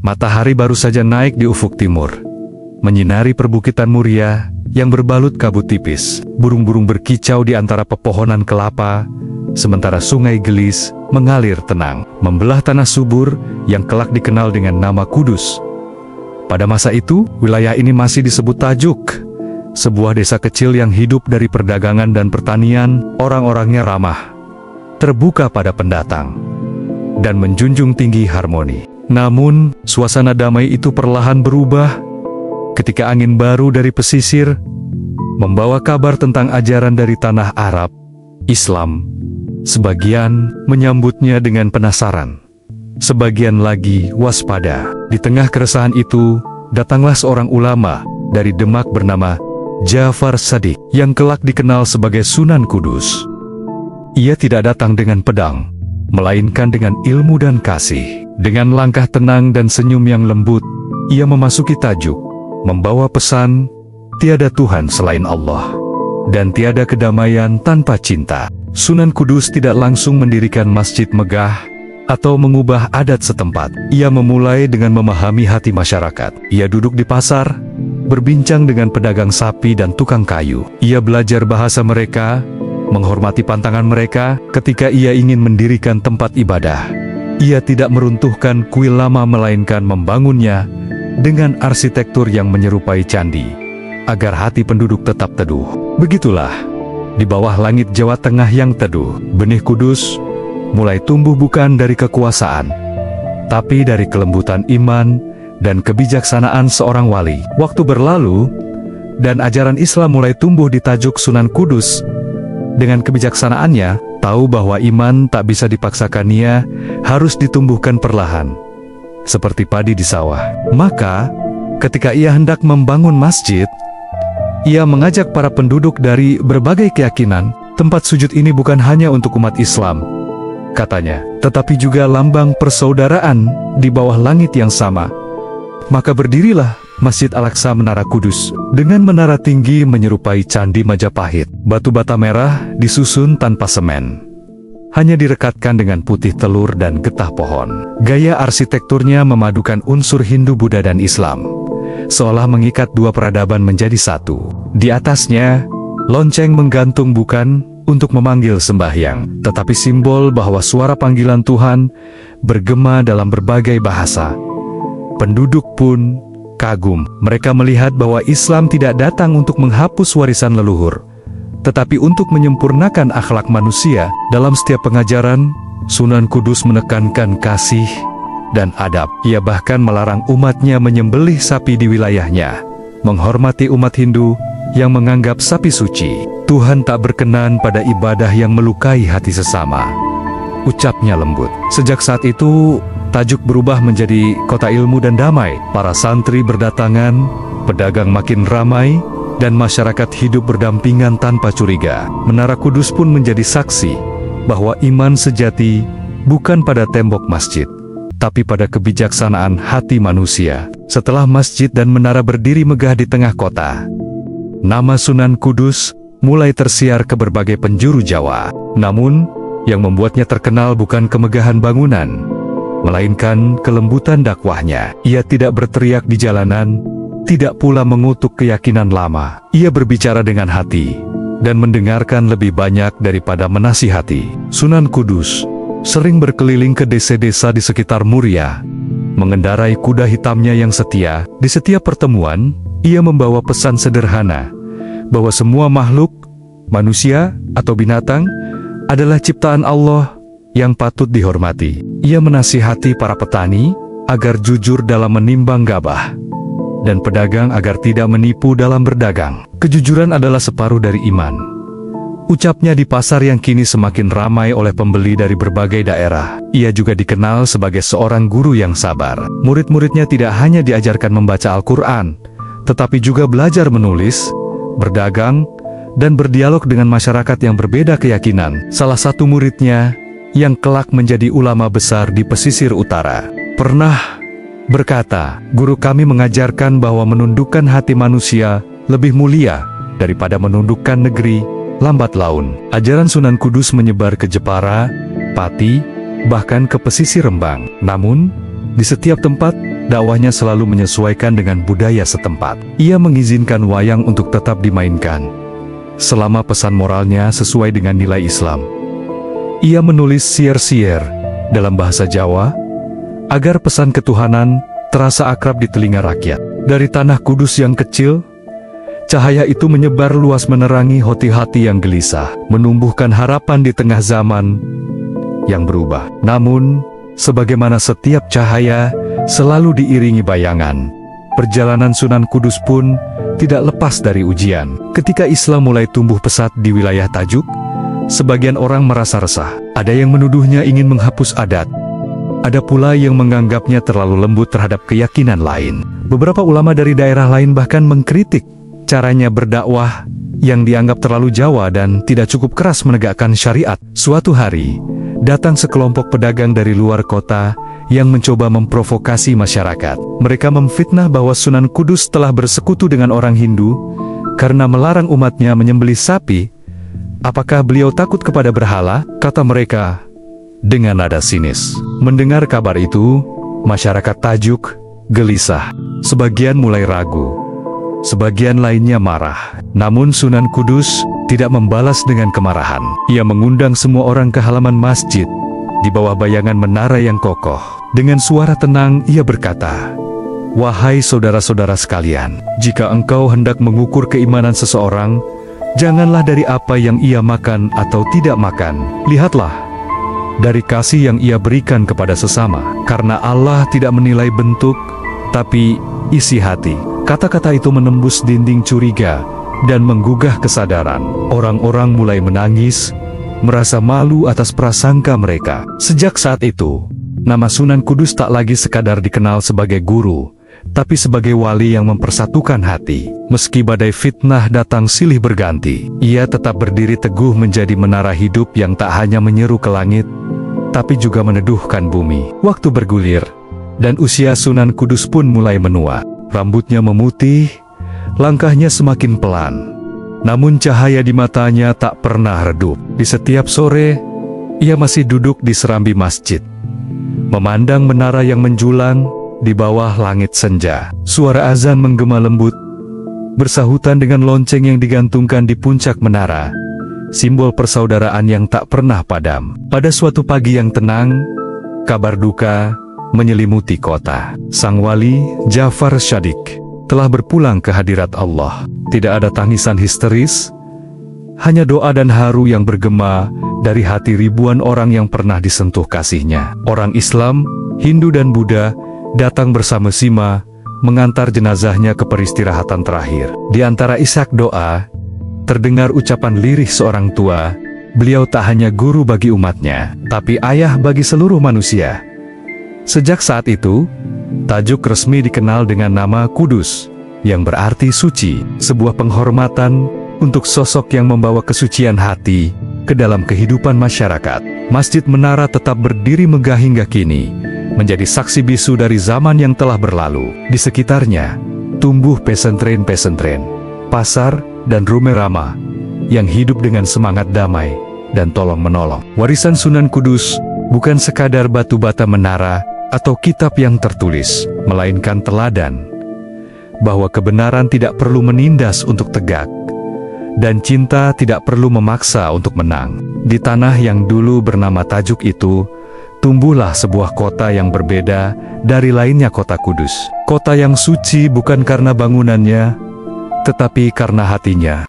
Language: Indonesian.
Matahari baru saja naik di ufuk timur, menyinari perbukitan Muria yang berbalut kabut tipis. Burung-burung berkicau di antara pepohonan kelapa, sementara sungai Gelis mengalir tenang, membelah tanah subur yang kelak dikenal dengan nama Kudus. Pada masa itu, wilayah ini masih disebut Tajuk, sebuah desa kecil yang hidup dari perdagangan dan pertanian. Orang-orangnya ramah, terbuka pada pendatang, dan menjunjung tinggi harmoni. Namun, suasana damai itu perlahan berubah ketika angin baru dari pesisir membawa kabar tentang ajaran dari tanah Arab, Islam. Sebagian menyambutnya dengan penasaran, sebagian lagi waspada. Di tengah keresahan itu, datanglah seorang ulama dari Demak bernama Ja'far Shadiq, yang kelak dikenal sebagai Sunan Kudus. Ia tidak datang dengan pedang, melainkan dengan ilmu dan kasih. Dengan langkah tenang dan senyum yang lembut, ia memasuki Tajuk, membawa pesan, tiada Tuhan selain Allah, dan tiada kedamaian tanpa cinta. Sunan Kudus tidak langsung mendirikan masjid megah atau mengubah adat setempat. Ia memulai dengan memahami hati masyarakat. Ia duduk di pasar, berbincang dengan pedagang sapi dan tukang kayu. Ia belajar bahasa mereka, menghormati pantangan mereka. Ketika ia ingin mendirikan tempat ibadah, ia tidak meruntuhkan kuil lama melainkan membangunnya dengan arsitektur yang menyerupai candi, agar hati penduduk tetap teduh. Begitulah, di bawah langit Jawa Tengah yang teduh, benih Kudus mulai tumbuh bukan dari kekuasaan, tapi dari kelembutan iman dan kebijaksanaan seorang wali. Waktu berlalu, dan ajaran Islam mulai tumbuh di Tajuk. Sunan Kudus dengan kebijaksanaannya tahu bahwa iman tak bisa dipaksakan, ia harus ditumbuhkan perlahan, seperti padi di sawah. Maka, ketika ia hendak membangun masjid, ia mengajak para penduduk dari berbagai keyakinan. Tempat sujud ini bukan hanya untuk umat Islam, katanya, tetapi juga lambang persaudaraan di bawah langit yang sama. Maka berdirilah Masjid Al-Aqsa Menara Kudus, dengan menara tinggi menyerupai Candi Majapahit. Batu bata merah disusun tanpa semen, hanya direkatkan dengan putih telur dan getah pohon. Gaya arsitekturnya memadukan unsur Hindu, Buddha, dan Islam, seolah mengikat dua peradaban menjadi satu. Di atasnya, lonceng menggantung bukan untuk memanggil sembahyang, tetapi simbol bahwa suara panggilan Tuhan bergema dalam berbagai bahasa. Penduduk pun kagum. Mereka melihat bahwa Islam tidak datang untuk menghapus warisan leluhur, tetapi untuk menyempurnakan akhlak manusia. Dalam setiap pengajaran, Sunan Kudus menekankan kasih dan adab. Ia bahkan melarang umatnya menyembelih sapi di wilayahnya, menghormati umat Hindu yang menganggap sapi suci. Tuhan tak berkenan pada ibadah yang melukai hati sesama, ucapnya lembut. Sejak saat itu, Tajuk berubah menjadi kota ilmu dan damai. Para santri berdatangan, pedagang makin ramai, dan masyarakat hidup berdampingan tanpa curiga. Menara Kudus pun menjadi saksi bahwa iman sejati bukan pada tembok masjid, tapi pada kebijaksanaan hati manusia. Setelah masjid dan menara berdiri megah di tengah kota, nama Sunan Kudus mulai tersiar ke berbagai penjuru Jawa. Namun, yang membuatnya terkenal bukan kemegahan bangunan, melainkan kelembutan dakwahnya. Ia tidak berteriak di jalanan, tidak pula mengutuk keyakinan lama. Ia berbicara dengan hati, dan mendengarkan lebih banyak daripada menasihati. Sunan Kudus sering berkeliling ke desa-desa di sekitar Muria, mengendarai kuda hitamnya yang setia. Di setiap pertemuan, ia membawa pesan sederhana, bahwa semua makhluk, manusia atau binatang, adalah ciptaan Allah yang patut dihormati. Ia menasihati para petani agar jujur dalam menimbang gabah, dan pedagang agar tidak menipu dalam berdagang. Kejujuran adalah separuh dari iman, ucapnya di pasar yang kini semakin ramai oleh pembeli dari berbagai daerah. Ia juga dikenal sebagai seorang guru yang sabar. Murid-muridnya tidak hanya diajarkan membaca Al-Quran, tetapi juga belajar menulis, berdagang, dan berdialog dengan masyarakat yang berbeda keyakinan. Salah satu muridnya, yang kelak menjadi ulama besar di pesisir utara, pernah berkata, "Guru kami mengajarkan bahwa menundukkan hati manusia lebih mulia daripada menundukkan negeri lambat laun." Ajaran Sunan Kudus menyebar ke Jepara, Pati, bahkan ke pesisir Rembang. Namun, di setiap tempat, dakwahnya selalu menyesuaikan dengan budaya setempat. Ia mengizinkan wayang untuk tetap dimainkan, selama pesan moralnya sesuai dengan nilai Islam. Ia menulis syair-syair dalam bahasa Jawa, agar pesan ketuhanan terasa akrab di telinga rakyat. Dari tanah Kudus yang kecil, cahaya itu menyebar luas menerangi hati-hati yang gelisah, menumbuhkan harapan di tengah zaman yang berubah. Namun, sebagaimana setiap cahaya selalu diiringi bayangan, perjalanan Sunan Kudus pun tidak lepas dari ujian. Ketika Islam mulai tumbuh pesat di wilayah Tajuk, sebagian orang merasa resah. Ada yang menuduhnya ingin menghapus adat. Ada pula yang menganggapnya terlalu lembut terhadap keyakinan lain. Beberapa ulama dari daerah lain bahkan mengkritik caranya berdakwah yang dianggap terlalu Jawa dan tidak cukup keras menegakkan syariat. Suatu hari, datang sekelompok pedagang dari luar kota yang mencoba memprovokasi masyarakat. Mereka memfitnah bahwa Sunan Kudus telah bersekutu dengan orang Hindu karena melarang umatnya menyembelih sapi. Apakah beliau takut kepada berhala? Kata mereka dengan nada sinis. Mendengar kabar itu, masyarakat Tajuk gelisah. Sebagian mulai ragu, sebagian lainnya marah. Namun Sunan Kudus tidak membalas dengan kemarahan. Ia mengundang semua orang ke halaman masjid di bawah bayangan menara yang kokoh. Dengan suara tenang ia berkata, "Wahai saudara-saudara sekalian, jika engkau hendak mengukur keimanan seseorang, janganlah dari apa yang ia makan atau tidak makan. Lihatlah dari kasih yang ia berikan kepada sesama, karena Allah tidak menilai bentuk, tapi isi hati." Kata-kata itu menembus dinding curiga dan menggugah kesadaran. Orang-orang mulai menangis, merasa malu atas prasangka mereka. Sejak saat itu, nama Sunan Kudus tak lagi sekadar dikenal sebagai guru, tapi sebagai wali yang mempersatukan hati. Meski badai fitnah datang silih berganti, ia tetap berdiri teguh menjadi menara hidup yang tak hanya menyeru ke langit, tapi juga meneduhkan bumi. Waktu bergulir, dan usia Sunan Kudus pun mulai menua. Rambutnya memutih, langkahnya semakin pelan. Namun cahaya di matanya tak pernah redup. Di setiap sore, ia masih duduk di serambi masjid, memandang menara yang menjulang di bawah langit senja. Suara azan menggema lembut, bersahutan dengan lonceng yang digantungkan di puncak menara, simbol persaudaraan yang tak pernah padam. Pada suatu pagi yang tenang, kabar duka menyelimuti kota. Sang wali, Jafar Shadiq, telah berpulang ke hadirat Allah. Tidak ada tangisan histeris, hanya doa dan haru yang bergema dari hati ribuan orang yang pernah disentuh kasihnya. Orang Islam, Hindu dan Buddha datang bersama-sama mengantar jenazahnya ke peristirahatan terakhir. Di antara isak doa, terdengar ucapan lirih seorang tua, "Beliau tak hanya guru bagi umatnya, tapi ayah bagi seluruh manusia." Sejak saat itu, Tajuk resmi dikenal dengan nama Kudus, yang berarti suci, sebuah penghormatan untuk sosok yang membawa kesucian hati ke dalam kehidupan masyarakat. Masjid Menara tetap berdiri megah hingga kini, menjadi saksi bisu dari zaman yang telah berlalu. Di sekitarnya, tumbuh pesantren-pesantren, pasar, dan rumah ramah yang hidup dengan semangat damai dan tolong-menolong. Warisan Sunan Kudus bukan sekadar batu bata menara atau kitab yang tertulis, melainkan teladan bahwa kebenaran tidak perlu menindas untuk tegak, dan cinta tidak perlu memaksa untuk menang. Di tanah yang dulu bernama Tajuk itu, tumbuhlah sebuah kota yang berbeda dari lainnya, kota Kudus. Kota yang suci bukan karena bangunannya, tetapi karena hatinya.